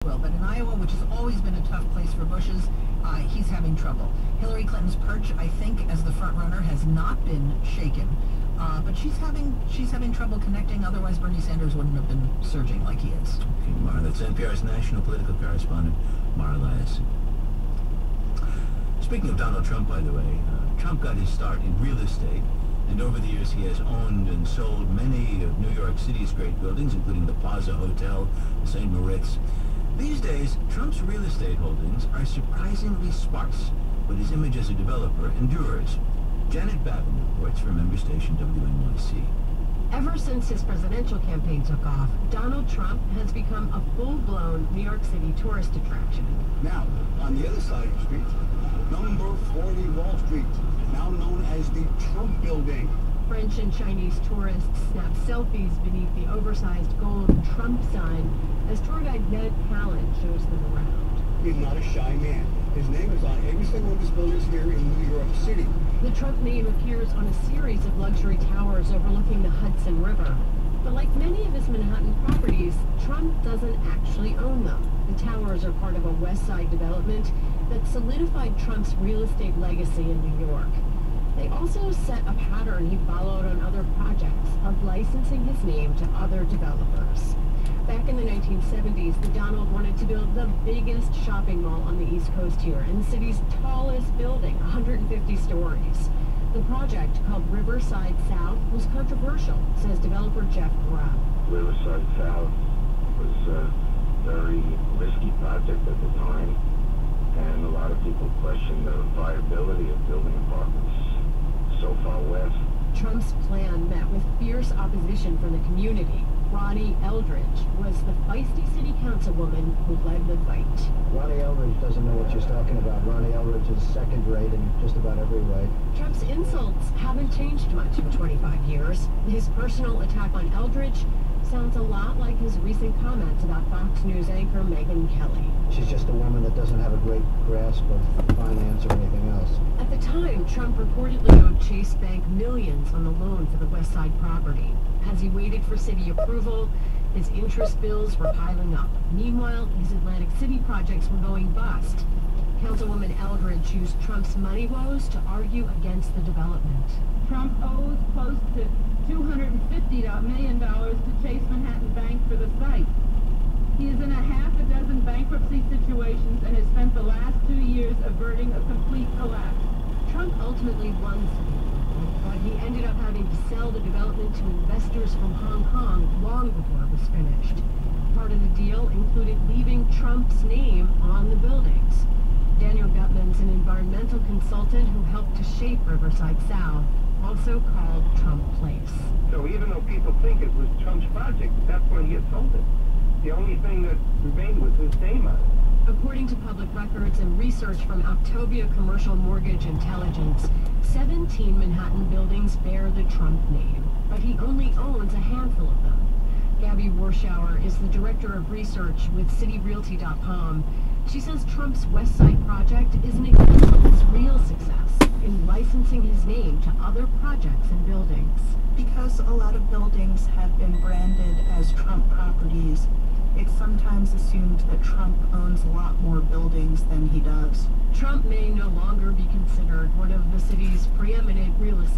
Well, but in Iowa, which has always been a tough place for Bushes, he's having trouble. Hillary Clinton's perch, I think, as the front runner, has not been shaken, but she's having trouble connecting. Otherwise, Bernie Sanders wouldn't have been surging like he is. Okay, Mara, that's NPR's national political correspondent, Mara Elias. Speaking of Donald Trump, by the way, Trump got his start in real estate, and over the years he has owned and sold many of New York City's great buildings, including the Plaza Hotel, the St. Moritz. These days, Trump's real estate holdings are surprisingly sparse, but his image as a developer endures. Janet Babin reports for member station WNYC. Ever since his presidential campaign took off, Donald Trump has become a full-blown New York City tourist attraction. Now, on the other side of the street, number 40 Wall Street, now known as the Trump Building. French and Chinese tourists snap selfies beneath the oversized gold Trump sign as tour guide Ned Palin shows them around. He's not a shy man. His name is on every single one of his buildings here in New York City. The Trump name appears on a series of luxury towers overlooking the Hudson River. But like many of his Manhattan properties, Trump doesn't actually own them. The towers are part of a West Side development that solidified Trump's real estate legacy in New York. They also set a pattern he followed on other projects of licensing his name to other developers. Back in the 1970s, the Donald wanted to build the biggest shopping mall on the East Coast here, in the city's tallest building, 150 stories. The project, called Riverside South, was controversial, says developer Jeff Grubb. Riverside South was a very risky project at the time, and a lot of people questioned the viability of building apartments so far west. Trump's plan met with fierce opposition from the community. Ronnie Eldridge was the feisty city councilwoman who led the fight. Ronnie Eldridge doesn't know what she's talking about. Ronnie Eldridge is second rate in just about every way. Trump's insults haven't changed much in 25 years. His personal attack on Eldridge sounds a lot like his recent comments about Fox News anchor Megyn Kelly. She's just a woman that doesn't have a great grasp of finance or anything else. At the time, Trump reportedly owed Chase Bank millions on the loan for the West Side property. As he waited for city approval, his interest bills were piling up. Meanwhile, his Atlantic City projects were going bust. Councilwoman Eldridge used Trump's money woes to argue against the development. Trump owes close to $250 million to Chase Manhattan Bank for the site. He is in a half a dozen bankruptcy situations and has spent the last 2 years averting a complete collapse. Trump ultimately won city, but he ended up having to sell the development to investors from Hong Kong long before it was finished. Part of the deal included leaving Trump's name on the buildings. Daniel Gutman's an environmental consultant who helped to shape Riverside South, also called Trump Place. So even though people think it was Trump's project, that's when he had sold it. The only thing that remained was his name on it. According to public records and research from Octavia Commercial Mortgage Intelligence, 17 Manhattan buildings bear the Trump name, but he only owns a handful of them. Gabby Warschauer is the director of research with CityRealty.com. She says Trump's West Side project is an example of his real success in licensing his name to other projects and buildings. Because a lot of buildings have been branded as Trump properties, it's sometimes assumed that Trump owns a lot more buildings than he does. Trump may no longer be considered one of the city's preeminent real estate